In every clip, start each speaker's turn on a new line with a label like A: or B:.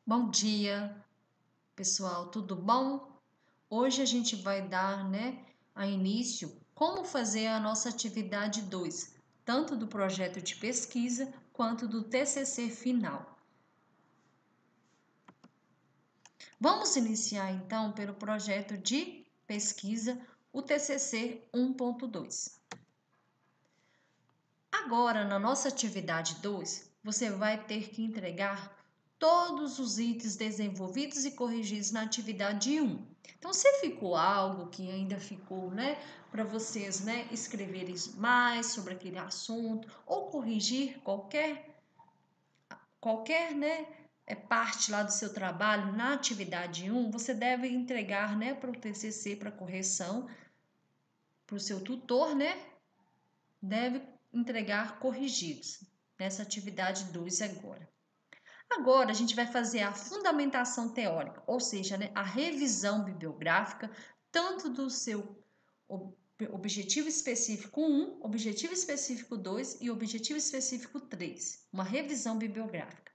A: Bom dia, pessoal, tudo bom? Hoje a gente vai dar, a início como fazer a nossa atividade 2, tanto do projeto de pesquisa quanto do TCC final. Vamos iniciar então pelo projeto de pesquisa, o TCC 1.2. Agora, na nossa atividade 2, você vai ter que entregar todos os itens desenvolvidos e corrigidos na atividade 1. Então, se ficou algo que ainda ficou, para vocês, escreverem mais sobre aquele assunto ou corrigir qualquer, parte lá do seu trabalho na atividade 1, você deve entregar, para o TCC para correção, para o seu tutor, deve entregar corrigidos nessa atividade 2 agora. Agora, a gente vai fazer a fundamentação teórica, ou seja, a revisão bibliográfica, tanto do seu objetivo específico 1, objetivo específico 2 e objetivo específico 3, uma revisão bibliográfica.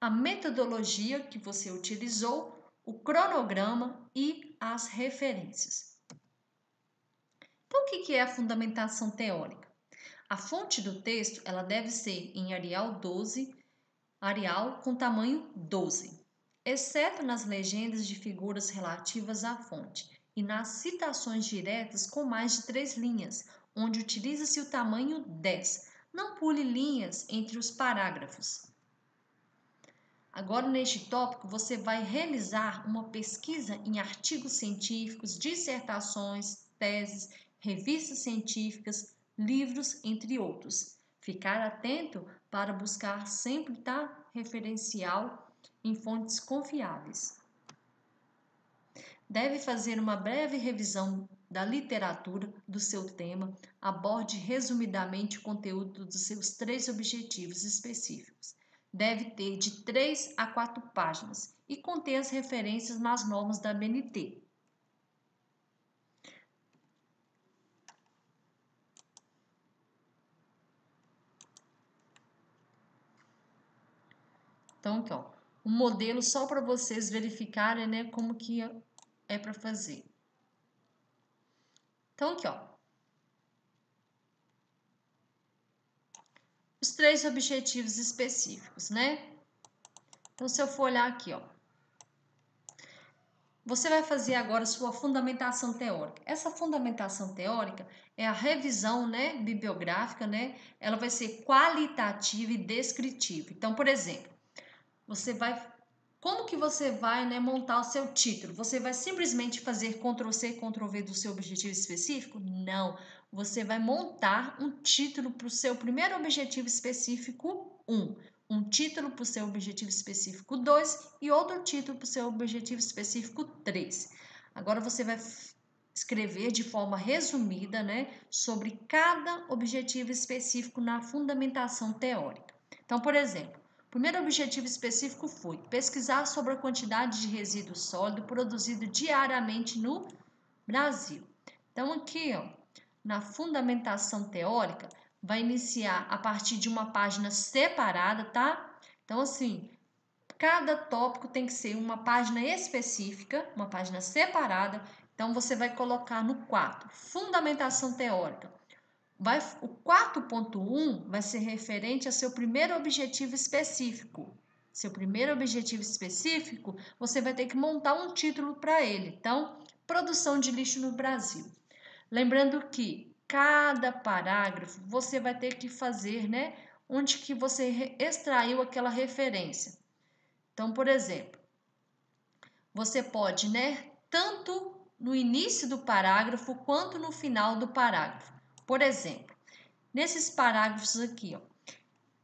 A: A metodologia que você utilizou, o cronograma e as referências. Então, o que é a fundamentação teórica? A fonte do texto ela deve ser em Arial 12, Arial com tamanho 12, exceto nas legendas de figuras relativas à fonte e nas citações diretas com mais de 3 linhas, onde utiliza-se o tamanho 10. Não pule linhas entre os parágrafos. Agora, neste tópico, você vai realizar uma pesquisa em artigos científicos, dissertações, teses, revistas científicas, livros, entre outros. Ficar atento para buscar sempre referencial em fontes confiáveis. Deve fazer uma breve revisão da literatura do seu tema, aborde resumidamente o conteúdo dos seus 3 objetivos específicos. Deve ter de 3 a 4 páginas e conter as referências nas normas da ABNT. Então, aqui, ó, um modelo só para vocês verificarem, como que é para fazer. Então, aqui, ó, os 3 objetivos específicos, Então, se eu for olhar aqui, ó, você vai fazer agora sua fundamentação teórica. Essa fundamentação teórica é a revisão, bibliográfica, Ela vai ser qualitativa e descritiva. Então, por exemplo, como que você vai, montar o seu título? Você vai simplesmente fazer Ctrl+C, Ctrl+V do seu objetivo específico? Não. Você vai montar um título para o seu primeiro objetivo específico 1, um título para o seu objetivo específico 2 e outro título para o seu objetivo específico 3. Agora você vai escrever de forma resumida, sobre cada objetivo específico na fundamentação teórica. Então, por exemplo, o primeiro objetivo específico foi pesquisar sobre a quantidade de resíduo sólido produzido diariamente no Brasil. Então, aqui, ó, na fundamentação teórica, vai iniciar a partir de uma página separada, tá? Então, assim, cada tópico tem que ser uma página específica, uma página separada. Então, você vai colocar no 4, fundamentação teórica. O 4.1 vai ser referente a seu primeiro objetivo específico. Seu primeiro objetivo específico, você vai ter que montar um título para ele. Então, produção de lixo no Brasil. Lembrando que cada parágrafo você vai ter que fazer, onde que você extraiu aquela referência. Então, por exemplo, você pode, tanto no início do parágrafo quanto no final do parágrafo. Por exemplo, nesses parágrafos aqui, ó,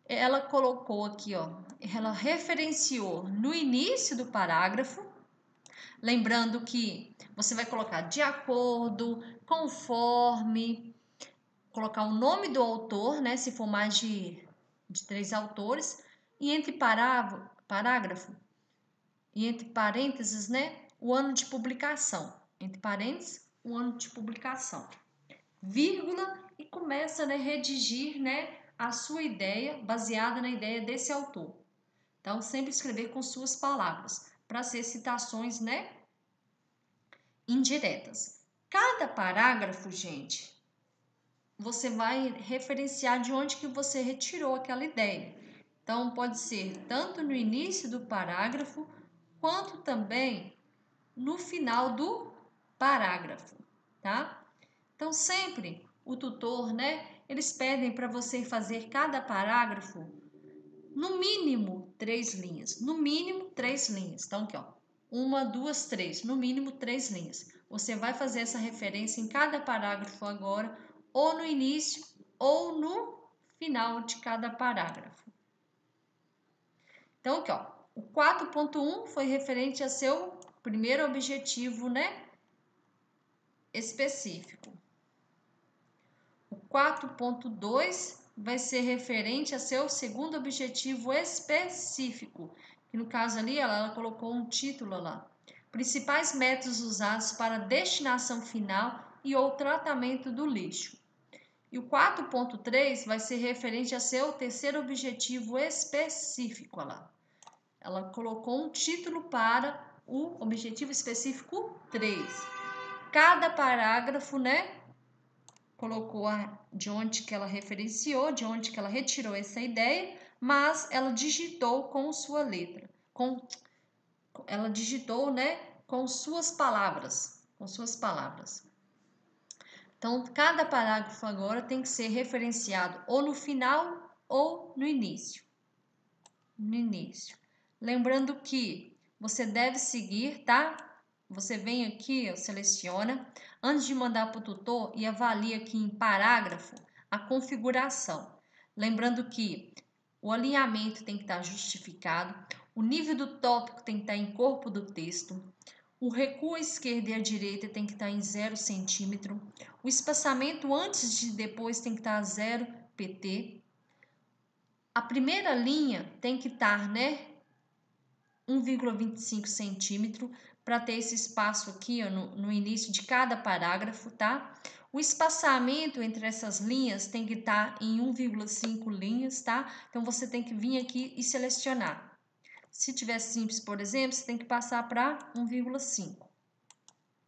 A: ela colocou aqui, ó, ela referenciou no início do parágrafo, lembrando que você vai colocar de acordo, conforme, colocar o nome do autor, se for mais de 3 autores, e entre parágrafo e entre parênteses, o ano de publicação. Entre parênteses, o ano de publicação. Vírgula e começa a redigir, a sua ideia baseada na ideia desse autor. Então, sempre escrever com suas palavras, para ser citações, né, indiretas. Cada parágrafo, gente, você vai referenciar de onde que você retirou aquela ideia. Então, pode ser tanto no início do parágrafo, quanto também no final do parágrafo, tá? Então, sempre o tutor, né, eles pedem para você fazer cada parágrafo no mínimo 3 linhas. No mínimo 3 linhas. Então, aqui, ó. 1, 2, 3. No mínimo 3 linhas. Você vai fazer essa referência em cada parágrafo agora, ou no início, ou no final de cada parágrafo. Então, aqui, ó. O 4.1 foi referente a seu primeiro objetivo, né? Específico. O 4.2 vai ser referente a seu segundo objetivo específico, que no caso ali ela colocou um título lá. Principais métodos usados para a destinação final e ou tratamento do lixo. E o 4.3 vai ser referente a seu terceiro objetivo específico lá. Ela colocou um título para o objetivo específico 3. Cada parágrafo, né, colocou de onde que ela referenciou, de onde que ela retirou essa ideia, mas ela digitou com sua letra, ela digitou, né, com suas palavras, Então, cada parágrafo agora tem que ser referenciado ou no final ou no início. Lembrando que você deve seguir, tá? Você vem aqui, seleciona, antes de mandar para o tutor e avalia aqui em parágrafo a configuração. Lembrando que o alinhamento tem que estar justificado, o nível do tópico tem que estar em corpo do texto, o recuo à esquerda e à direita tem que estar em 0 centímetro, o espaçamento antes e depois tem que estar a 0 pt. A primeira linha tem que estar, né, 1,25 centímetro para ter esse espaço aqui, ó, no início de cada parágrafo, tá? O espaçamento entre essas linhas tem que estar em 1,5 linhas, tá? Então, você tem que vir aqui e selecionar. Se tiver simples, por exemplo, você tem que passar para 1,5.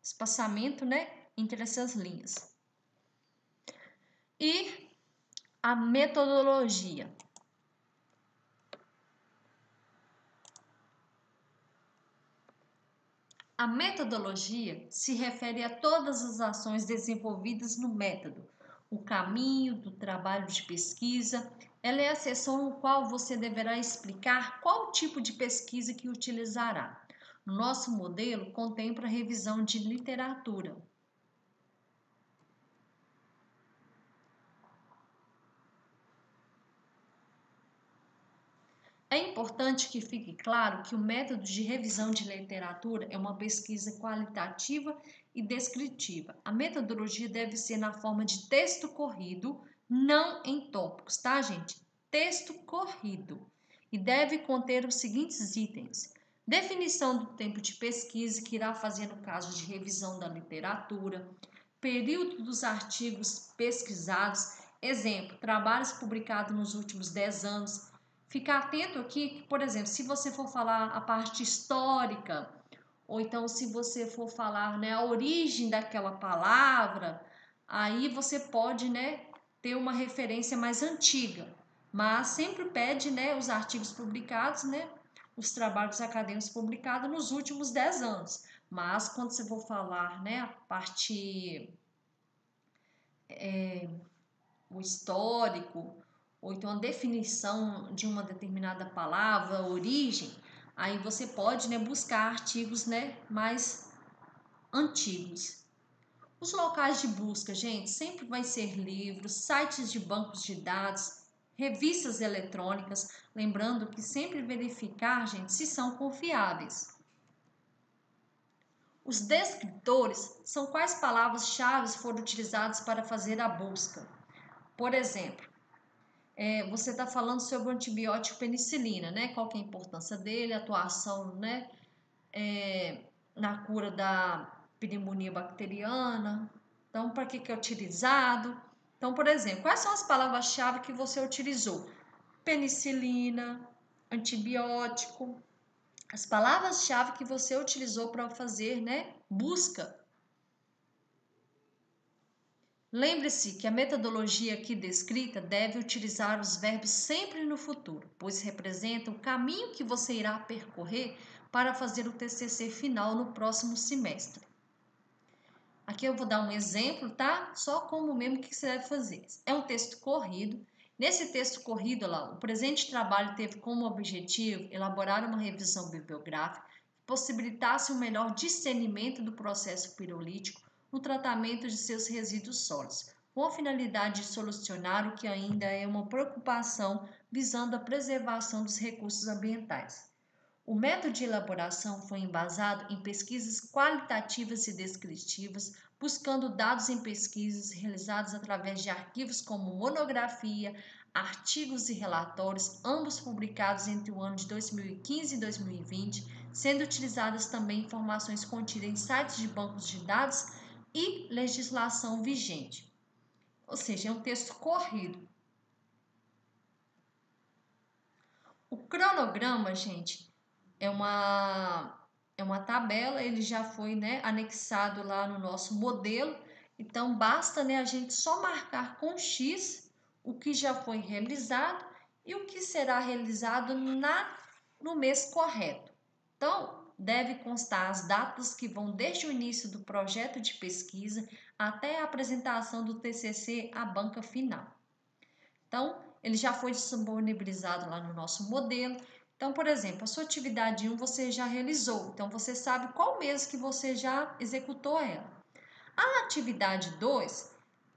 A: Espaçamento, né, entre essas linhas. E a metodologia. A metodologia se refere a todas as ações desenvolvidas no método, o caminho do trabalho de pesquisa. Ela é a seção no qual você deverá explicar qual tipo de pesquisa que utilizará. No nosso modelo, contempla a revisão de literatura. É importante que fique claro que o método de revisão de literatura é uma pesquisa qualitativa e descritiva. A metodologia deve ser na forma de texto corrido, não em tópicos, tá, gente? Texto corrido. E deve conter os seguintes itens: definição do tempo de pesquisa que irá fazer no caso de revisão da literatura, período dos artigos pesquisados, exemplo, trabalhos publicados nos últimos 10 anos. Ficar atento aqui, por exemplo, se você for falar a parte histórica, ou então se você for falar, né, a origem daquela palavra, aí você pode, né, ter uma referência mais antiga, mas sempre pede, né, os artigos publicados, né, os trabalhos acadêmicos publicados nos últimos 10 anos. Mas quando você for falar, né, a parte o histórico, ou então a definição de uma determinada palavra, origem, aí você pode, né, buscar artigos, né, mais antigos. Os locais de busca, gente, sempre vai ser livros, sites de bancos de dados, revistas eletrônicas, lembrando que sempre verificar, gente, se são confiáveis. Os descritores são quais palavras-chave foram utilizadas para fazer a busca. Por exemplo, você está falando sobre o antibiótico penicilina, né? Qual que é a importância dele, a atuação, né? Na cura da pneumonia bacteriana. Então, para que é utilizado? Então, por exemplo, quais são as palavras-chave que você utilizou? Penicilina, antibiótico, as palavras-chave que você utilizou para fazer, né, busca. Lembre-se que a metodologia aqui descrita deve utilizar os verbos sempre no futuro, pois representa o caminho que você irá percorrer para fazer o TCC final no próximo semestre. Aqui eu vou dar um exemplo, tá? Só como mesmo que você deve fazer. É um texto corrido. Nesse texto corrido, lá, o presente trabalho teve como objetivo elaborar uma revisão bibliográfica que possibilitasse um melhor discernimento do processo pirolítico no tratamento de seus resíduos sólidos, com a finalidade de solucionar o que ainda é uma preocupação visando a preservação dos recursos ambientais. O método de elaboração foi embasado em pesquisas qualitativas e descritivas, buscando dados em pesquisas realizadas através de arquivos como monografia, artigos e relatórios, ambos publicados entre o ano de 2015 e 2020, sendo utilizadas também informações contidas em sites de bancos de dados e legislação vigente. Ou seja, é um texto corrido. O cronograma, gente, é uma tabela, ele já foi, né, anexado lá no nosso modelo, então basta, né, a gente só marcar com X o que já foi realizado e o que será realizado no mês correto. Então, deve constar as datas que vão desde o início do projeto de pesquisa até a apresentação do TCC à banca final. Então, ele já foi disponibilizado lá no nosso modelo. Então, por exemplo, a sua atividade 1 você já realizou. Então, você sabe qual mês que você já executou ela. A atividade 2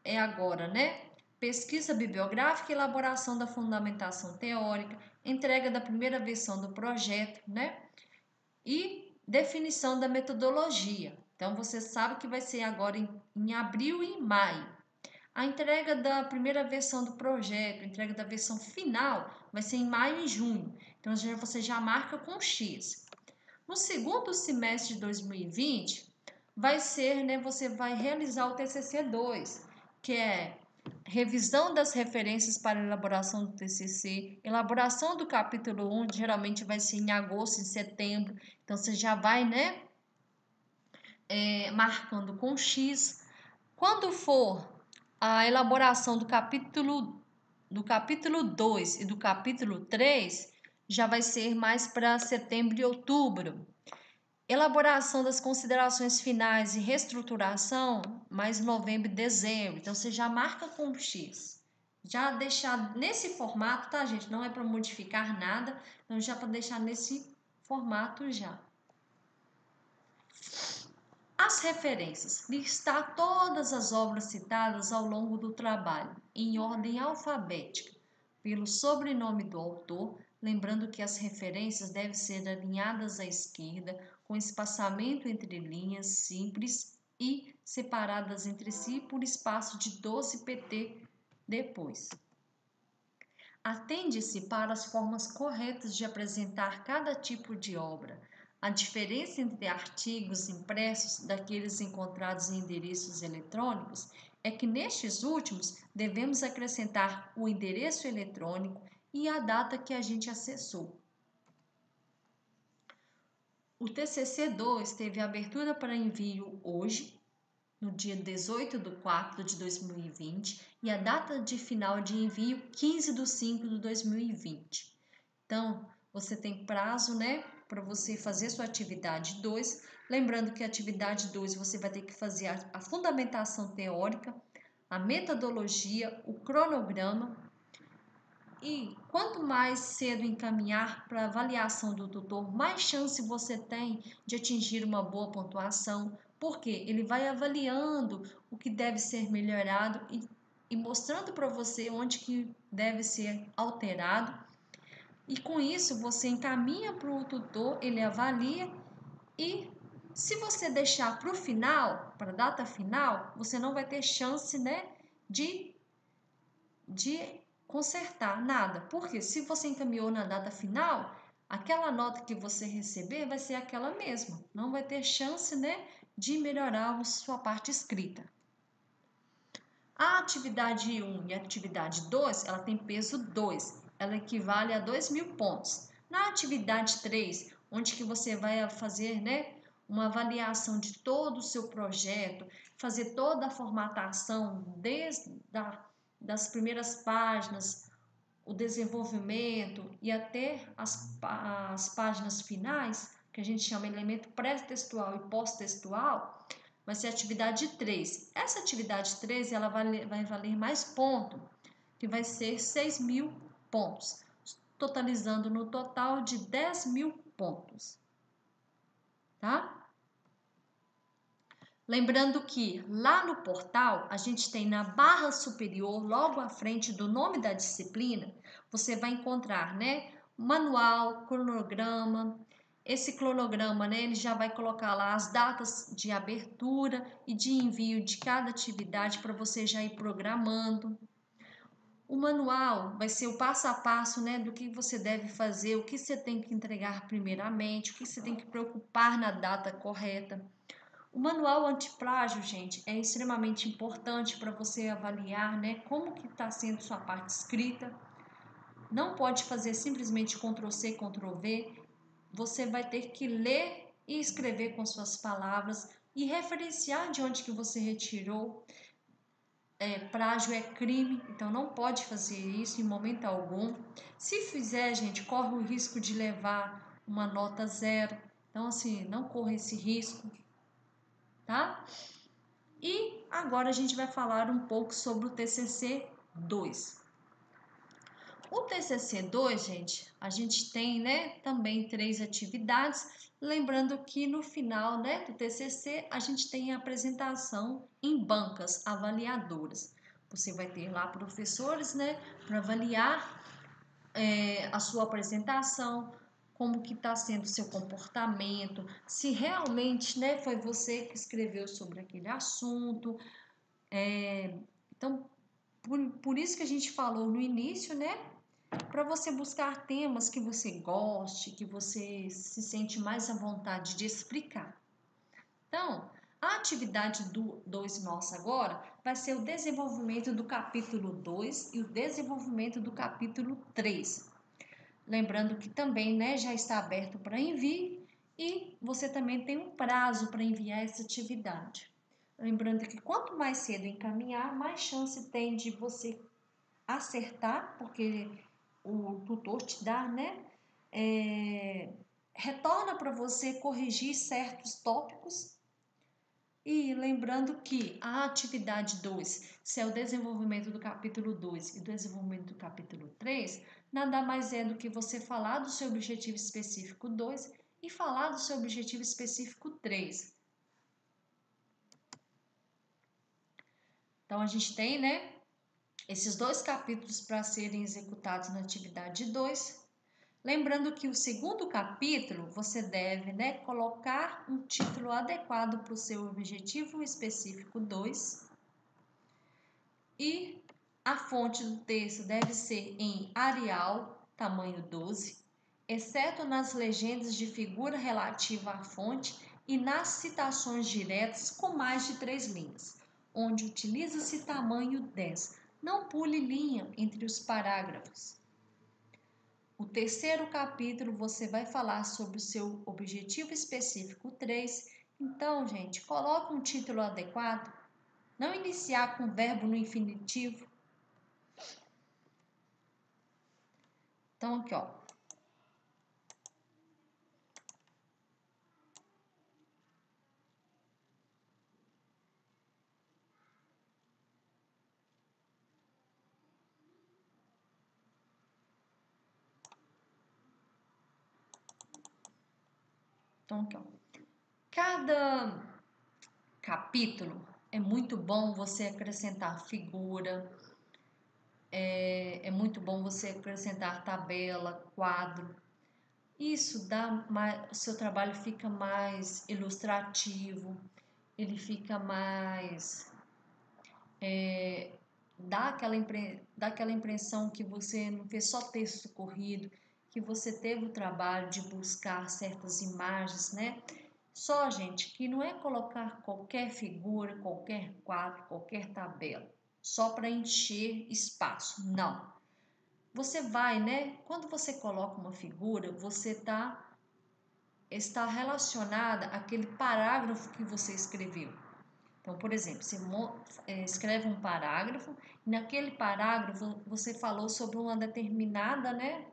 A: é agora, né? Pesquisa bibliográfica e elaboração da fundamentação teórica, entrega da primeira versão do projeto, né? E definição da metodologia. Então, você sabe que vai ser agora em abril e em maio. A entrega da primeira versão do projeto, a entrega da versão final, vai ser em maio e junho. Então, você já marca com X. No segundo semestre de 2020, vai ser, né, você vai realizar o TCC 2, que é revisão das referências para elaboração do TCC, elaboração do capítulo 1, geralmente vai ser em agosto, em setembro. Então, você já vai, né, marcando com X. Quando for a elaboração do capítulo 2 e do capítulo 3 já vai ser mais para setembro e outubro. Elaboração das considerações finais e reestruturação, mais novembro e dezembro. Então, você já marca com X. Já deixar nesse formato, tá, gente? Não é para modificar nada, então já para deixar nesse formato já. As referências. Listar todas as obras citadas ao longo do trabalho, em ordem alfabética, pelo sobrenome do autor, lembrando que as referências devem ser alinhadas à esquerda, com espaçamento entre linhas simples e separadas entre si por espaço de 12 pt depois. Atende-se para as formas corretas de apresentar cada tipo de obra. A diferença entre artigos impressos daqueles encontrados em endereços eletrônicos é que nestes últimos devemos acrescentar o endereço eletrônico e a data que a gente acessou. O TCC2 teve abertura para envio hoje, no dia 18/4/2020, e a data de final de envio 15/5/2020. Então, você tem prazo, né, para você fazer sua atividade 2. Lembrando que a atividade 2 você vai ter que fazer a fundamentação teórica, a metodologia, o cronograma. E quanto mais cedo encaminhar para a avaliação do tutor, mais chance você tem de atingir uma boa pontuação, porque ele vai avaliando o que deve ser melhorado e mostrando para você onde que deve ser alterado. E com isso você encaminha para o tutor, ele avalia e se você deixar para o final, para a data final, você não vai ter chance, né, de consertar nada. Porque se você encaminhou na data final, aquela nota que você receber vai ser aquela mesma. Não vai ter chance, né, de melhorar a sua parte escrita. A atividade 1 e a atividade 2, ela tem peso 2. Ela equivale a 2.000 pontos. Na atividade 3, onde que você vai fazer, né, uma avaliação de todo o seu projeto, fazer toda a formatação das primeiras páginas, o desenvolvimento e até as páginas finais, que a gente chama elemento pré-textual e pós-textual, vai ser a atividade 3. Essa atividade 3 ela vai valer mais ponto, que vai ser 6.000 pontos, totalizando no total de 10.000 pontos, tá? Lembrando que lá no portal, a gente tem na barra superior, logo à frente do nome da disciplina, você vai encontrar, né, manual, cronograma. Esse cronograma, né, ele já vai colocar lá as datas de abertura e de envio de cada atividade para você já ir programando. O manual vai ser o passo a passo, né, do que você deve fazer, o que você tem que entregar primeiramente, o que você tem que preocupar na data correta. O manual antiplágio, gente, é extremamente importante para você avaliar, né, como que está sendo sua parte escrita. Não pode fazer simplesmente Ctrl+C, Ctrl+V. Você vai ter que ler e escrever com suas palavras e referenciar de onde que você retirou. Plágio é crime, então não pode fazer isso em momento algum. Se fizer, gente, corre o risco de levar uma nota 0. Então, assim, não corra esse risco, tá? E agora a gente vai falar um pouco sobre o TCC 2. O TCC 2, gente, a gente tem, né, também 3 atividades. Lembrando que no final, né, do TCC, a gente tem a apresentação em bancas avaliadoras. Você vai ter lá professores, né, para avaliar a sua apresentação, como que está sendo o seu comportamento, se realmente, né, foi você que escreveu sobre aquele assunto. Então, por isso que a gente falou no início, né, para você buscar temas que você goste, que você se sente mais à vontade de explicar. Então, a atividade 2 nossa agora vai ser o desenvolvimento do capítulo 2 e o desenvolvimento do capítulo 3. Lembrando que também, né, já está aberto para envio e você também tem um prazo para enviar essa atividade. Lembrando que quanto mais cedo encaminhar, mais chance tem de você acertar, porque o tutor te dá, né? Retorna para você corrigir certos tópicos. E lembrando que a atividade 2, se é o desenvolvimento do capítulo 2 e o desenvolvimento do capítulo 3, nada mais é do que você falar do seu objetivo específico 2 e falar do seu objetivo específico 3. Então, a gente tem, né, esses 2 capítulos para serem executados na atividade 2. Lembrando que o segundo capítulo você deve, né, colocar um título adequado para o seu objetivo específico 2. E a fonte do texto deve ser em Arial, tamanho 12, exceto nas legendas de figura relativa à fonte e nas citações diretas com mais de 3 linhas, onde utiliza-se tamanho 10. Não pule linha entre os parágrafos. O terceiro capítulo você vai falar sobre o seu objetivo específico 3. Então, gente, coloque um título adequado. Não iniciar com verbo no infinitivo. Então, aqui, ó. Então, aqui, ó. Cada capítulo é muito bom você acrescentar figura, é muito bom você acrescentar tabela, quadro. Isso dá mais, o seu trabalho fica mais ilustrativo, ele fica mais dá aquela impressão que você não fez só texto corrido, que você teve o trabalho de buscar certas imagens, né? Só, gente, que não é colocar qualquer figura, qualquer quadro, qualquer tabela, só para encher espaço. Não. você vai, né? Quando você coloca uma figura, você está relacionada àquele parágrafo que você escreveu. Então, por exemplo, você escreve um parágrafo, e naquele parágrafo você falou sobre uma determinada, né?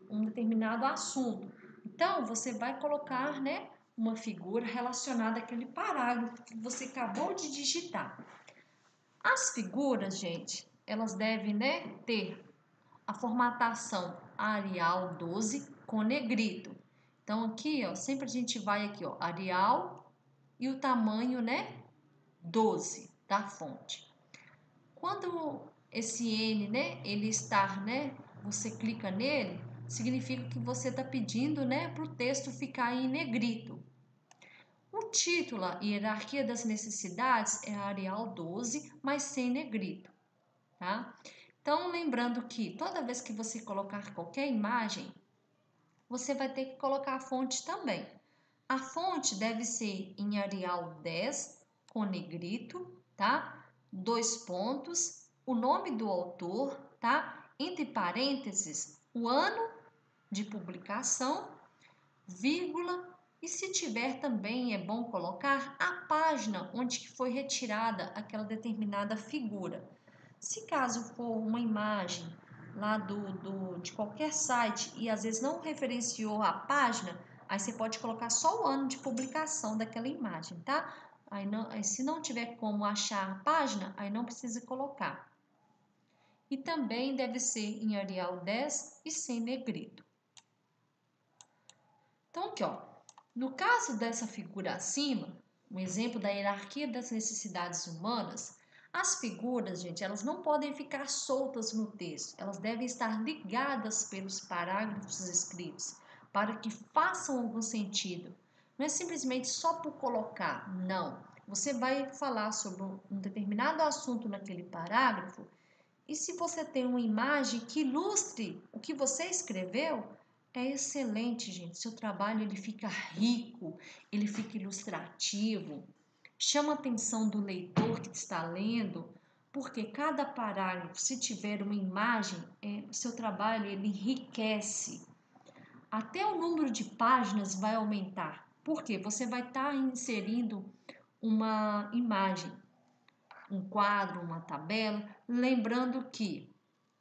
A: Um determinado assunto. Então, você vai colocar, né? Uma figura relacionada àquele parágrafo que você acabou de digitar. As figuras, gente, elas devem, né, ter a formatação Arial 12 com negrito. Então aqui, ó, sempre a gente vai aqui, ó, Arial e o tamanho, né, 12 da fonte. Quando esse N, né, ele está, né, você clica nele, significa que você está pedindo, né, para o texto ficar em negrito. O título, Hierarquia das Necessidades, é Arial 12, mas sem negrito, tá? Então, lembrando que toda vez que você colocar qualquer imagem, você vai ter que colocar a fonte também. A fonte deve ser em Arial 10, com negrito, tá? 2 pontos, o nome do autor, tá? Entre parênteses, o ano de publicação, vírgula, e se tiver também é bom colocar a página onde foi retirada aquela determinada figura. Se caso for uma imagem lá de qualquer site e às vezes não referenciou a página, aí você pode colocar só o ano de publicação daquela imagem, tá? Aí se não tiver como achar a página, aí não precisa colocar. E também deve ser em Arial 10 e sem negrito. Então aqui, ó, no caso dessa figura acima, um exemplo da hierarquia das necessidades humanas, as figuras, gente, elas não podem ficar soltas no texto, elas devem estar ligadas pelos parágrafos escritos para que façam algum sentido. Não é simplesmente só por colocar, não. Você vai falar sobre um determinado assunto naquele parágrafo e se você tem uma imagem que ilustre o que você escreveu, é excelente, gente. Seu trabalho ele fica rico, ele fica ilustrativo, chama a atenção do leitor que está lendo, porque cada parágrafo, se tiver uma imagem, seu trabalho ele enriquece. Até o número de páginas vai aumentar, porque você vai estar inserindo uma imagem, um quadro, uma tabela, lembrando que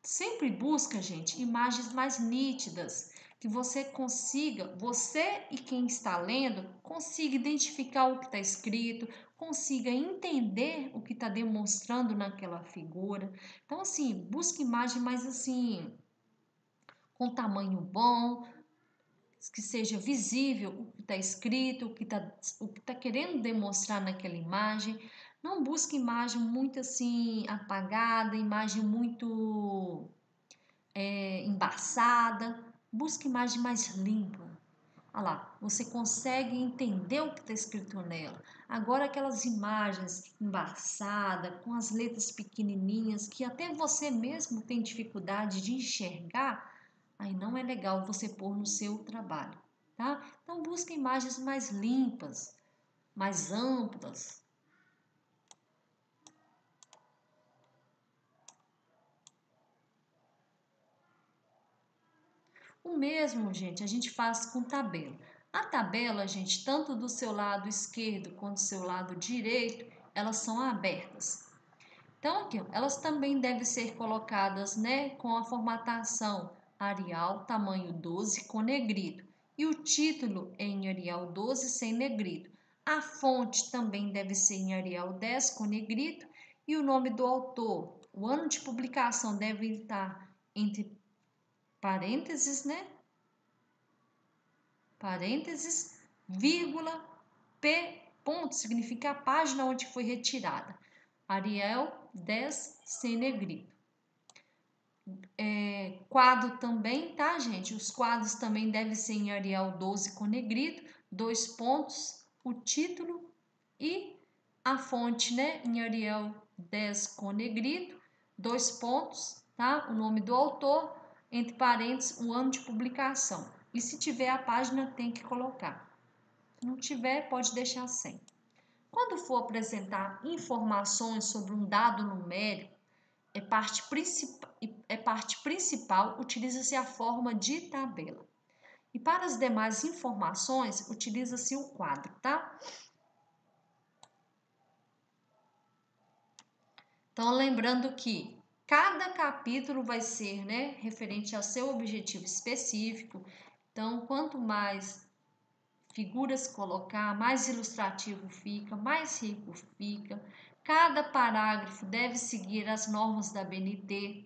A: sempre busca, gente, imagens mais nítidas, que você consiga, você e quem está lendo, consiga identificar o que está escrito, consiga entender o que está demonstrando naquela figura. Então, assim, busque imagem mais assim, com tamanho bom, que seja visível o que está escrito, o que tá querendo demonstrar naquela imagem. Não busque imagem muito assim apagada, imagem muito embaçada. Busque imagem mais limpa. Olha lá, você consegue entender o que está escrito nela. Agora aquelas imagens embaçadas, com as letras pequenininhas, que até você mesmo tem dificuldade de enxergar, aí não é legal você pôr no seu trabalho, tá? Então busque imagens mais limpas, mais amplas. O mesmo, gente, a gente faz com tabela. A tabela, gente, tanto do seu lado esquerdo quanto do seu lado direito, elas são abertas. Então, aqui, elas também devem ser colocadas, né, com a formatação Arial, tamanho 12, com negrito. E o título é em Arial 12, sem negrito. A fonte também deve ser em Arial 10, com negrito. E o nome do autor, o ano de publicação deve estar entre parênteses, né? Parênteses, vírgula, P, ponto, significa a página onde foi retirada. Arial 10, sem negrito. Quadro também, tá, gente? Os quadros também devem ser em Arial 12 com negrito, 2 pontos, o título e a fonte, né? Em Arial 10 com negrito, 2 pontos, tá? O nome do autor, entre parênteses, o ano de publicação. E se tiver a página, tem que colocar. Se não tiver, pode deixar sem. Quando for apresentar informações sobre um dado numérico, parte principal, utiliza-se a forma de tabela. E para as demais informações, utiliza-se o quadro, tá? Então, lembrando que cada capítulo vai ser, né, referente ao seu objetivo específico. Então, quanto mais figuras colocar, mais ilustrativo fica, mais rico fica. Cada parágrafo deve seguir as normas da BNT.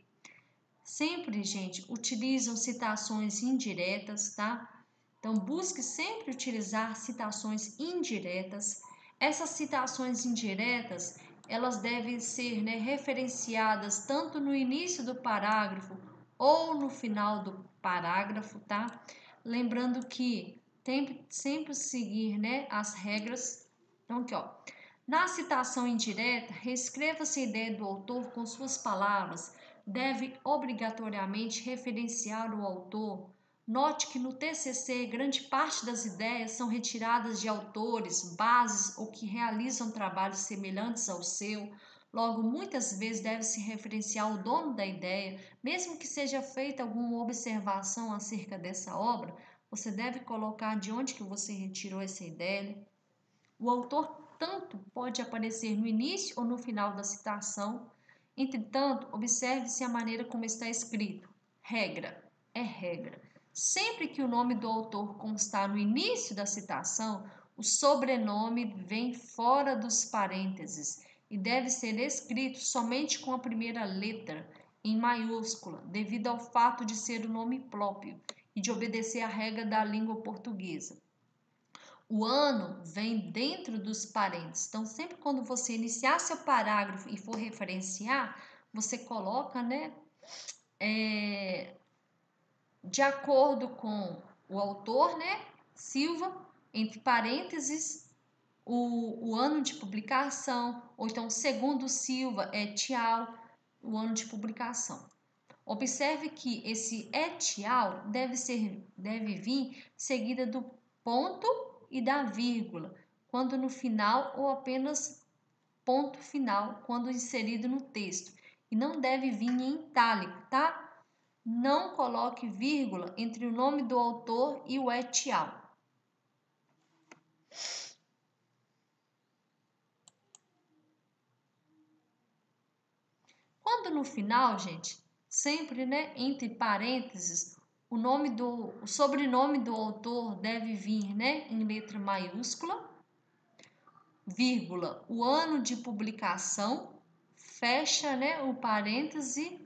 A: Sempre, gente, utilizam citações indiretas, tá? Então, busque sempre utilizar citações indiretas. Essas citações indiretas, elas devem ser, né, referenciadas tanto no início do parágrafo ou no final do parágrafo, tá? Lembrando que tem que sempre seguir, né, as regras. Então, aqui, ó. Na citação indireta, reescreva-se a ideia do autor com suas palavras. Deve obrigatoriamente referenciar o autor. Note que no TCC, grande parte das ideias são retiradas de autores, bases ou que realizam trabalhos semelhantes ao seu. Logo, muitas vezes deve-se referenciar o dono da ideia, mesmo que seja feita alguma observação acerca dessa obra, você deve colocar de onde que você retirou essa ideia. O autor tanto pode aparecer no início ou no final da citação. Entretanto, observe-se a maneira como está escrito. Regra é regra. Sempre que o nome do autor constar no início da citação, o sobrenome vem fora dos parênteses e deve ser escrito somente com a primeira letra, em maiúscula, devido ao fato de ser o nome próprio e de obedecer à regra da língua portuguesa. O ano vem dentro dos parênteses. Então, sempre quando você iniciar seu parágrafo e for referenciar, você coloca, né, de acordo com o autor, né, Silva, entre parênteses, o ano de publicação, ou então, segundo Silva, etial, o ano de publicação. Observe que esse etial deve vir seguida do ponto e da vírgula, quando no final, ou apenas ponto final, quando inserido no texto. E não deve vir em itálico, tá? Não coloque vírgula entre o nome do autor e o etial. Quando no final, gente, sempre, né, entre parênteses, o sobrenome do autor deve vir, né, em letra maiúscula, vírgula, o ano de publicação, fecha, né, o parêntese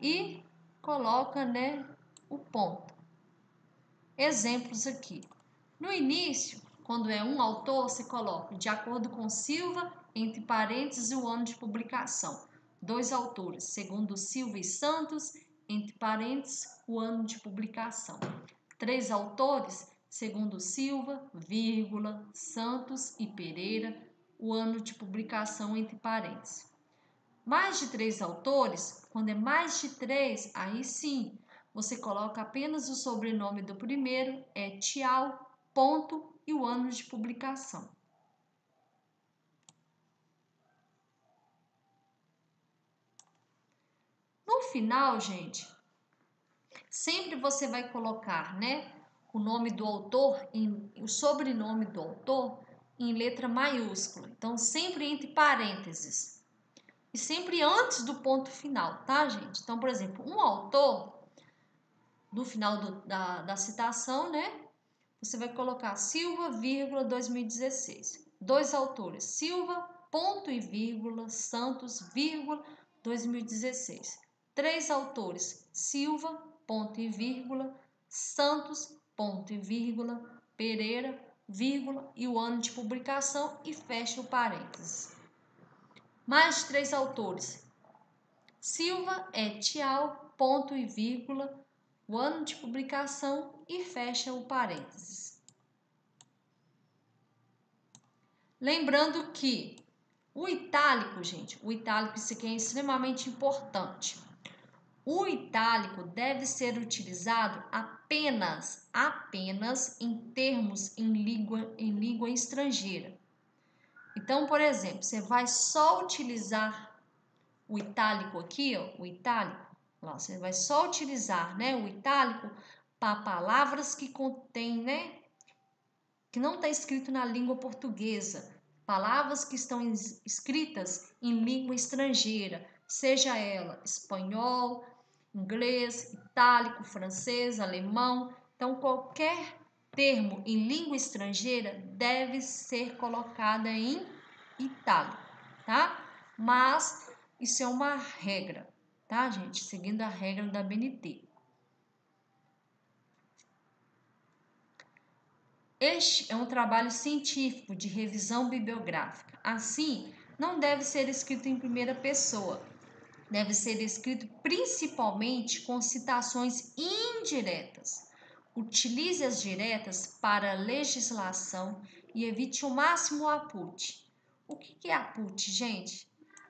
A: e coloca, né, o ponto. Exemplos aqui. No início, quando é um autor, você coloca de acordo com Silva, entre parênteses, o ano de publicação. 2 autores, segundo Silva e Santos, entre parênteses, o ano de publicação. 3 autores, segundo Silva, vírgula, Santos e Pereira, o ano de publicação entre parênteses. Mais de 3 autores, quando é mais de 3, aí sim, você coloca apenas o sobrenome do primeiro, etial, ponto e o ano de publicação. No final, gente, sempre você vai colocar, né, o nome do autor, o sobrenome do autor em letra maiúscula. Então, sempre entre parênteses. E sempre antes do ponto final, tá, gente? Então, por exemplo, um autor, no final da citação, né, você vai colocar Silva, vírgula, 2016. 2 autores, Silva, ponto e vírgula, Santos, vírgula, 2016. 3 autores, Silva, ponto e vírgula, Santos, ponto e vírgula, Pereira, vírgula, e o ano de publicação e fecha o parênteses. Mais de 3 autores, Silva, etial, ponto e vírgula, o ano de publicação e fecha o parênteses. Lembrando que o itálico, gente, o itálico, isso aqui é extremamente importante. O itálico deve ser utilizado apenas em termos em língua estrangeira. Então, por exemplo, você vai só utilizar o itálico aqui, ó, o itálico, lá, você vai só utilizar, né, o itálico para palavras que contém, né, que não está escrito na língua portuguesa, palavras que estão escritas em língua estrangeira, seja ela espanhol, inglês, itálico, francês, alemão. Então, qualquer termo em língua estrangeira deve ser colocada em itálico, tá? Mas isso é uma regra, tá, gente? Seguindo a regra da BNT. Este é um trabalho científico de revisão bibliográfica. Assim, não deve ser escrito em primeira pessoa. Deve ser escrito principalmente com citações indiretas. Utilize as diretas para legislação e evite ao máximo o aput. O que é aput, gente?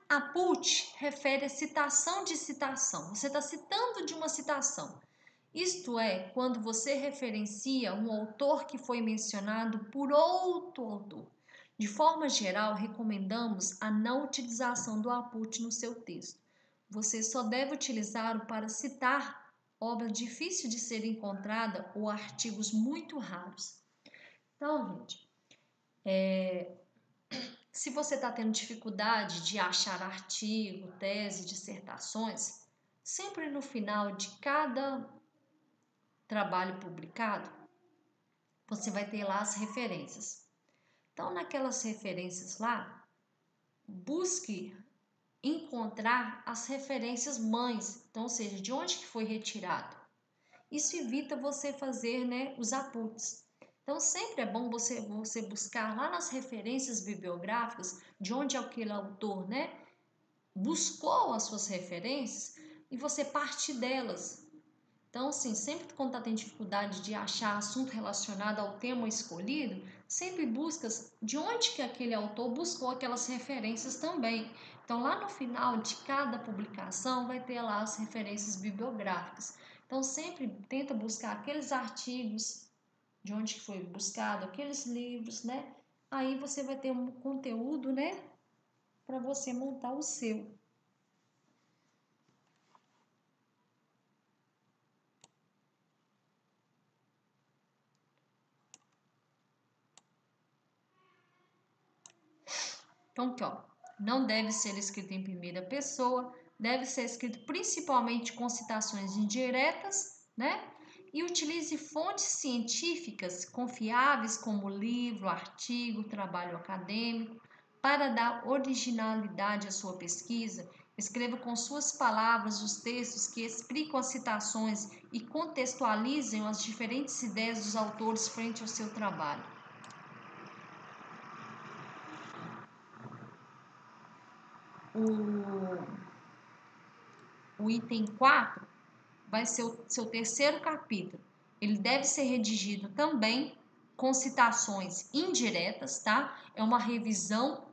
A: Aput refere a citação de citação. Você está citando de uma citação. Isto é, quando você referencia um autor que foi mencionado por outro autor. De forma geral, recomendamos a não utilização do aput no seu texto. Você só deve utilizá-lo para citar obra difícil de ser encontrada ou artigos muito raros. Então, gente, se você está tendo dificuldade de achar artigo, tese, dissertações, sempre no final de cada trabalho publicado, você vai ter lá as referências. Então, naquelas referências lá, busque encontrar as referências mães, então, ou seja, de onde que foi retirado. Isso evita você fazer, né, os aputs. Então, sempre é bom você buscar lá nas referências bibliográficas de onde aquele autor, né, buscou as suas referências e você parte delas. Então, assim, sempre quando tem dificuldade de achar assunto relacionado ao tema escolhido, sempre busca de onde que aquele autor buscou aquelas referências também. Então, lá no final de cada publicação vai ter lá as referências bibliográficas. Então, sempre tenta buscar aqueles artigos de onde foi buscado, aqueles livros, né? Aí você vai ter um conteúdo, né, para você montar o seu. Então, aqui, ó, não deve ser escrito em primeira pessoa, deve ser escrito principalmente com citações indiretas, né? E utilize fontes científicas confiáveis como livro, artigo, trabalho acadêmico. Para dar originalidade à sua pesquisa, escreva com suas palavras os textos que explicam as citações e contextualizem as diferentes ideias dos autores frente ao seu trabalho. O item 4 vai ser o seu terceiro capítulo. Ele deve ser redigido também com citações indiretas, tá? É uma revisão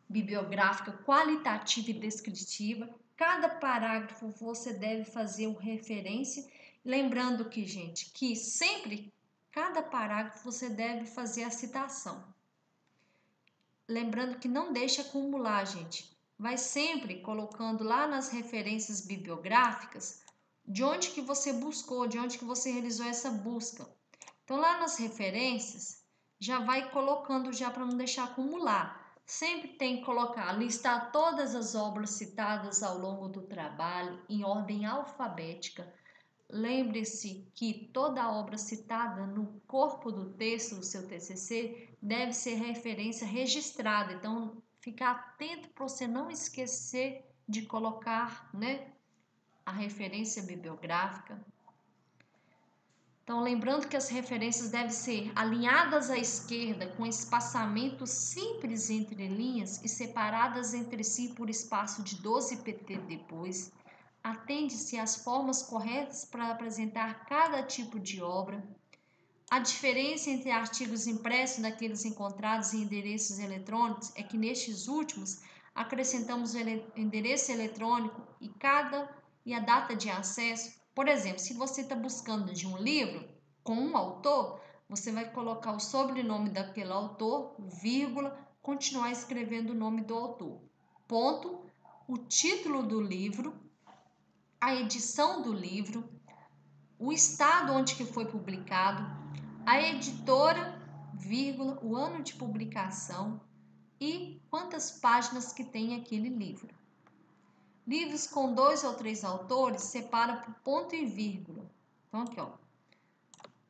A: bibliográfica qualitativa e descritiva. Cada parágrafo você deve fazer uma referência. Lembrando que, gente, que sempre, cada parágrafo você deve fazer a citação. Lembrando que não deixe acumular, gente. Vai sempre colocando lá nas referências bibliográficas de onde que você buscou, de onde que você realizou essa busca. Então, lá nas referências, já vai colocando já para não deixar acumular. Sempre tem que colocar, listar todas as obras citadas ao longo do trabalho em ordem alfabética. Lembre-se que toda obra citada no corpo do texto do seu TCC deve ser referência registrada. Então, ficar atento para você não esquecer de colocar, né, a referência bibliográfica. Então, lembrando que as referências devem ser alinhadas à esquerda, com espaçamento simples entre linhas e separadas entre si por espaço de 12 pt depois. Atende-se às formas corretas para apresentar cada tipo de obra. A diferença entre artigos impressos daqueles encontrados em endereços eletrônicos é que nestes últimos acrescentamos o endereço eletrônico e a data de acesso. Por exemplo, se você está buscando de um livro com um autor, você vai colocar o sobrenome daquele autor, vírgula, continuar escrevendo o nome do autor. Ponto. o título do livro, a edição do livro, o estado onde que foi publicado, a editora, vírgula, o ano de publicação e quantas páginas que tem aquele livro. Livros com 2 ou 3 autores separa por ponto e vírgula. Então aqui, ó.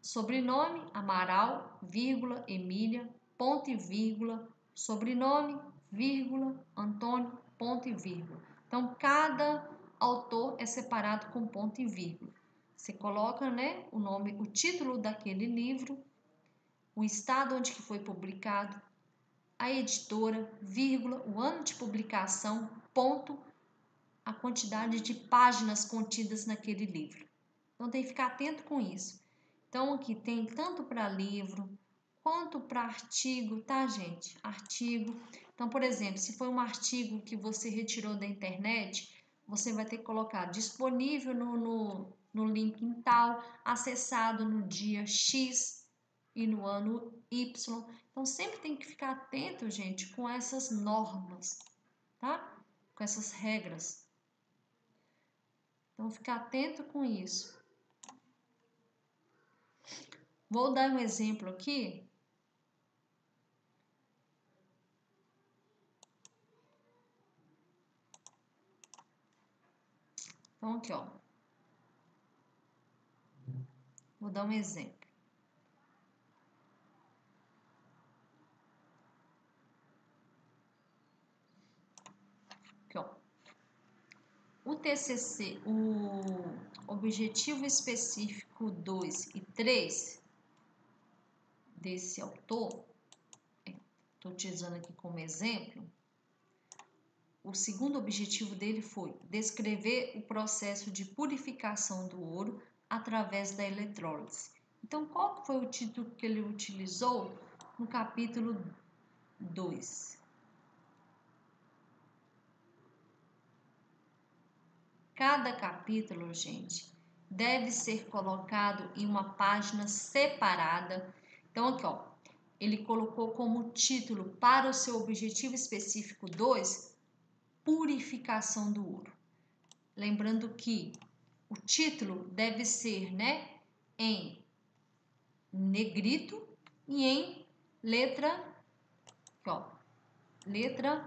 A: Sobrenome, Amaral, vírgula, Emília, ponto e vírgula, sobrenome, vírgula, Antônio, ponto e vírgula. Então, cada autor é separado com ponto e vírgula. Você coloca, né, o nome, o título daquele livro, o estado onde que foi publicado, a editora, vírgula, o ano de publicação, ponto, a quantidade de páginas contidas naquele livro. Então, tem que ficar atento com isso. Então, aqui tem tanto para livro quanto para artigo, tá, gente? Artigo. Então, por exemplo, se foi um artigo que você retirou da internet, você vai ter que colocar disponível no link em tal, acessado no dia X e no ano Y. Então, sempre tem que ficar atento, gente, com essas normas, tá? Com essas regras. Então, ficar atento com isso. Vou dar um exemplo aqui. Então, aqui, ó. Vou dar um exemplo. Aqui, ó. O TCC, o objetivo específico 2 e 3 desse autor, estou utilizando aqui como exemplo, o segundo objetivo dele foi descrever o processo de purificação do ouro através da eletrólise. Então, qual foi o título que ele utilizou no capítulo 2? Cada capítulo, gente, deve ser colocado em uma página separada. Então, aqui, ó, ele colocou como título para o seu objetivo específico 2, purificação do ouro. Lembrando que o título deve ser, né, em negrito e em letra, ó, letra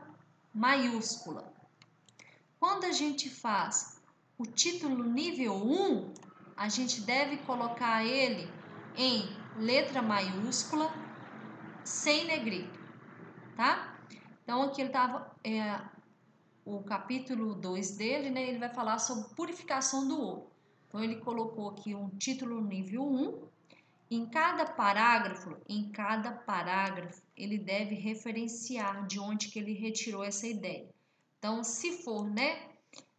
A: maiúscula. Quando a gente faz o título nível 1, a gente deve colocar ele em letra maiúscula, sem negrito, tá? Então, aqui ele estava, o capítulo 2 dele, né, ele vai falar sobre purificação do ouro. Então, ele colocou aqui um título nível 1. Em cada parágrafo, ele deve referenciar de onde que ele retirou essa ideia. Então, se for, né,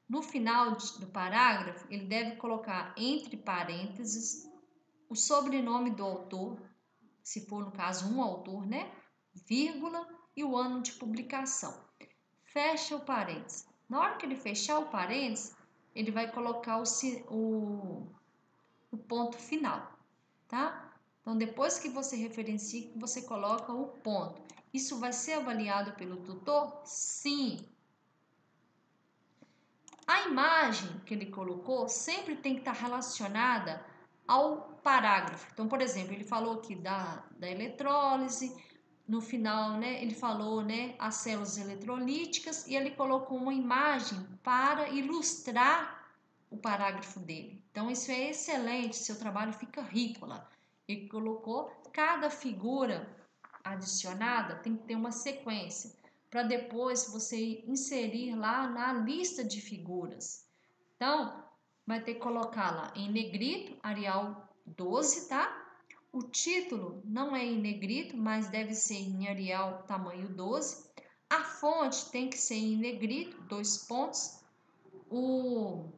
A: no final do parágrafo, ele deve colocar entre parênteses o sobrenome do autor, se for no caso um autor, né, vírgula e o ano de publicação. Fecha o parênteses. Na hora que ele fechar o parênteses, ele vai colocar o ponto final, tá? Então, depois que você referencia, você coloca o ponto. Isso vai ser avaliado pelo tutor? Sim. A imagem que ele colocou sempre tem que estar relacionada ao parágrafo. Então, por exemplo, ele falou aqui da eletrólise, no final, né, ele falou, né, as células eletrolíticas e ele colocou uma imagem para ilustrar o parágrafo dele. Então, isso é excelente, seu trabalho fica rico lá. Ele colocou cada figura adicionada, tem que ter uma sequência, para depois você inserir lá na lista de figuras. Então, vai ter que colocar lá em negrito, Arial 12, tá? O título não é em negrito, mas deve ser em Arial tamanho 12. A fonte tem que ser em negrito, 2 pontos. O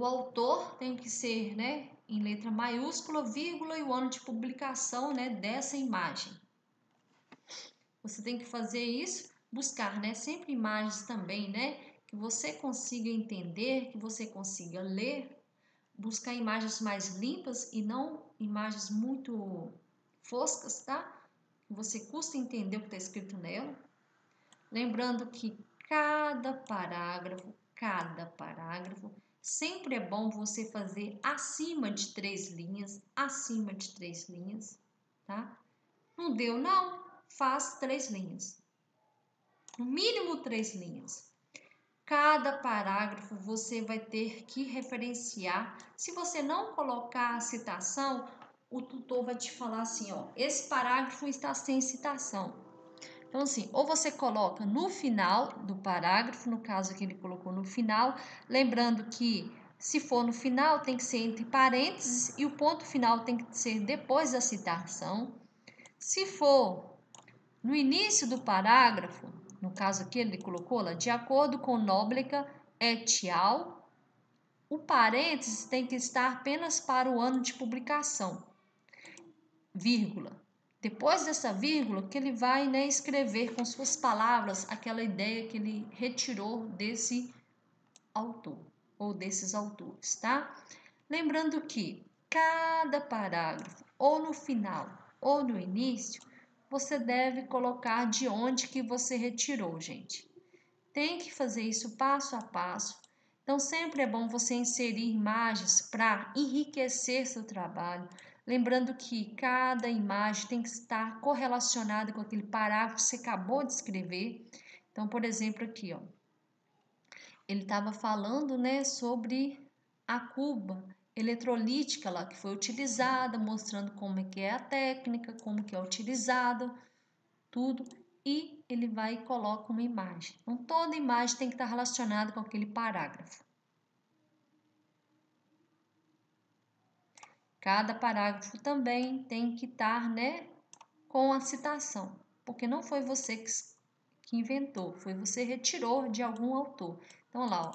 A: autor tem que ser, né, em letra maiúscula, vírgula e o ano de publicação, né, dessa imagem. Você tem que fazer isso, buscar, né, sempre imagens também, né, que você consiga entender, que você consiga ler, buscar imagens mais limpas e não imagens muito foscas, tá? Que você custa entender o que está escrito nela. Lembrando que cada parágrafo, sempre é bom você fazer acima de 3 linhas, tá? Não deu, não? Faz 3 linhas. No mínimo 3 linhas. Cada parágrafo você vai ter que referenciar. Se você não colocar a citação, o tutor vai te falar assim, ó, esse parágrafo está sem citação. Então, assim, ou você coloca no final do parágrafo, no caso que ele colocou no final, lembrando que se for no final tem que ser entre parênteses e o ponto final tem que ser depois da citação. Se for no início do parágrafo, no caso aqui ele colocou lá, de acordo com Nóbrega et al., o parênteses tem que estar apenas para o ano de publicação, vírgula. Depois dessa vírgula, que ele vai, né, escrever com suas palavras aquela ideia que ele retirou desse autor ou desses autores, tá? Lembrando que cada parágrafo, ou no final ou no início, você deve colocar de onde que você retirou, gente. Tem que fazer isso passo a passo. Então, sempre é bom você inserir imagens para enriquecer seu trabalho. Lembrando que cada imagem tem que estar correlacionada com aquele parágrafo que você acabou de escrever. Então, por exemplo, aqui, ó, ele estava falando, né, sobre a cuba eletrolítica lá que foi utilizada, mostrando como é que é a técnica, como que é utilizado, tudo, e ele vai e coloca uma imagem. Então, toda imagem tem que estar relacionada com aquele parágrafo. Cada parágrafo também tem que estar, né, com a citação, porque não foi você que inventou, foi você retirou de algum autor. Então, lá, ó,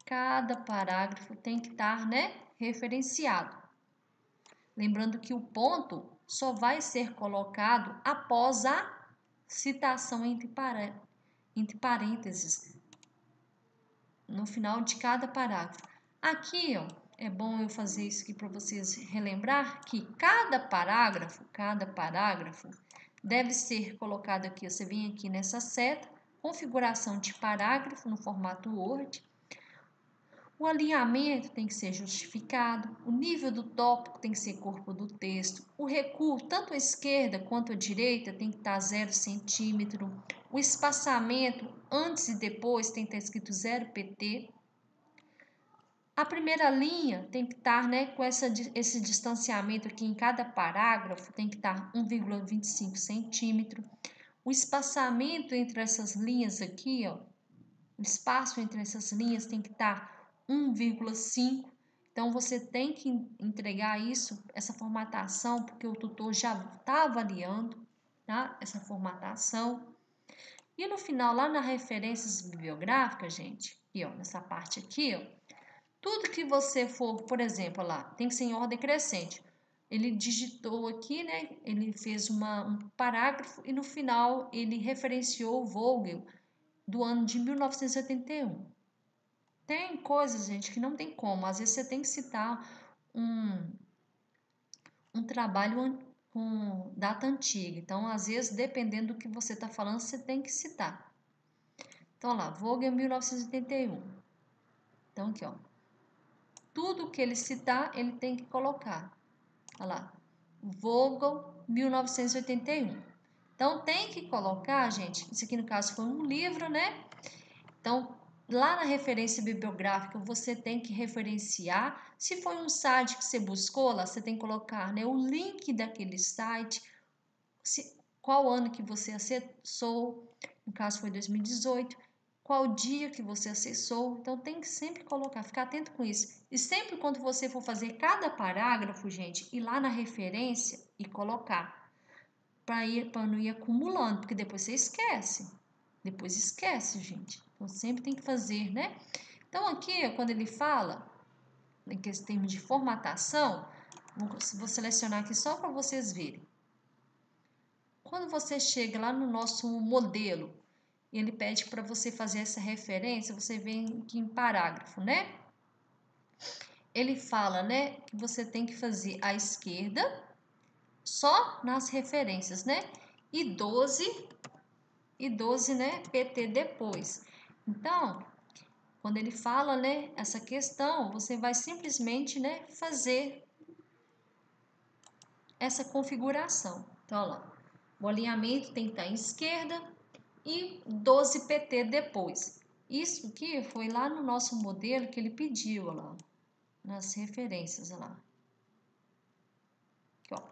A: cada parágrafo tem que estar, né, referenciado. Lembrando que o ponto só vai ser colocado após a citação entre parênteses, no final de cada parágrafo. Aqui, ó, é bom eu fazer isso aqui para vocês relembrar que cada parágrafo deve ser colocado aqui. Você vem aqui nessa seta, configuração de parágrafo no formato Word. O alinhamento tem que ser justificado, o nível do tópico tem que ser corpo do texto, o recuo, tanto à esquerda quanto à direita, tem que estar 0 centímetro, o espaçamento antes e depois tem que estar escrito 0 pt. A primeira linha tem que estar, né, com esse distanciamento aqui em cada parágrafo, tem que estar 1,25 centímetro. O espaçamento entre essas linhas aqui, ó, o espaço entre essas linhas tem que estar 1,5. Então, você tem que entregar isso, essa formatação, porque o tutor já está avaliando, tá? Essa formatação. E no final, lá nas referências bibliográficas, gente, aqui, ó, nessa parte aqui, ó, tudo que você for, por exemplo, lá, tem que ser em ordem crescente. Ele digitou aqui, né? Ele fez um parágrafo e no final ele referenciou o Vogel do ano de 1981. Tem coisas, gente, que não tem como. Às vezes você tem que citar um trabalho com data antiga. Então, às vezes, dependendo do que você está falando, você tem que citar. Então, lá, Vogel 1981. Então, aqui, ó. Tudo que ele citar, ele tem que colocar. Olha lá. Vogel 1981. Então, tem que colocar, gente. Isso aqui, no caso, foi um livro, né? Então, lá na referência bibliográfica, você tem que referenciar. Se foi um site que você buscou, lá você tem que colocar, né, o link daquele site, qual ano que você acessou, no caso foi 2018, qual dia que você acessou. Então, tem que sempre colocar, ficar atento com isso. E sempre quando você for fazer cada parágrafo, gente, ir lá na referência e colocar, para não ir acumulando, porque depois você esquece. Depois esquece, gente. Então, sempre tem que fazer, né? Então, aqui, quando ele fala, em termos de formatação, vou selecionar aqui só para vocês verem. Quando você chega lá no nosso modelo, ele pede para você fazer essa referência, você vem aqui em parágrafo, né? Ele fala, né, que você tem que fazer à esquerda, só nas referências, né? E 12, né, PT depois. Então, quando ele fala, né, essa questão, você vai simplesmente, né, fazer essa configuração. Então, olha lá, o alinhamento tem que estar em esquerda e 12 PT depois. Isso aqui foi lá no nosso modelo que ele pediu, olha lá, nas referências, olha lá. Aqui, ó.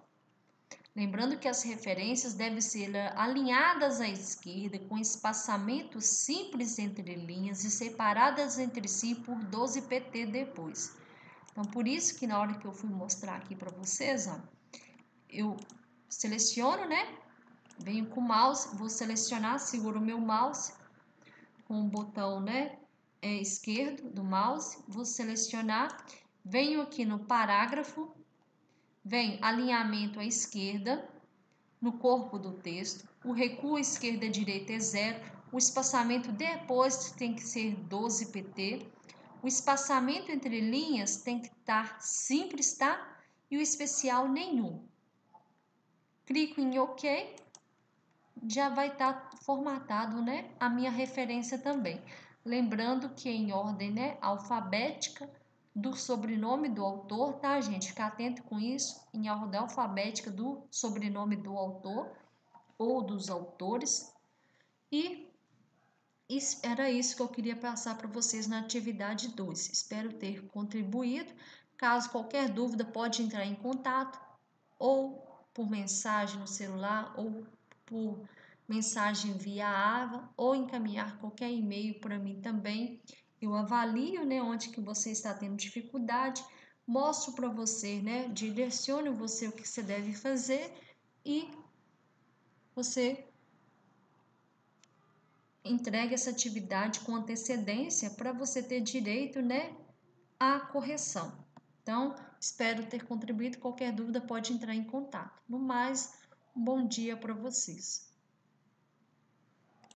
A: Lembrando que as referências devem ser alinhadas à esquerda, com espaçamento simples entre linhas e separadas entre si por 12 PT depois. Então, por isso que na hora que eu fui mostrar aqui para vocês, ó, eu seleciono, né? Venho com o mouse, vou selecionar, seguro o meu mouse com o botão, né, esquerdo do mouse, vou selecionar, venho aqui no parágrafo, vem alinhamento à esquerda, no corpo do texto, o recuo esquerda e direita é 0, o espaçamento depois tem que ser 12 pt, o espaçamento entre linhas tem que estar simples, tá? E o especial nenhum. Clico em OK, já vai estar formatado, né, a minha referência também. Lembrando que em ordem, né, alfabética do sobrenome do autor, tá, gente? Ficar atento com isso, em ordem alfabética do sobrenome do autor ou dos autores. E era isso que eu queria passar para vocês na atividade 2. Espero ter contribuído. Caso qualquer dúvida, pode entrar em contato ou por mensagem no celular ou por mensagem via AVA ou encaminhar qualquer e-mail para mim também. Eu avalio, né, onde que você está tendo dificuldade, mostro para você, né, direciono você o que você deve fazer e você entrega essa atividade com antecedência para você ter direito, né, à correção. Então, espero ter contribuído. Qualquer dúvida pode entrar em contato. No mais, um bom dia para vocês.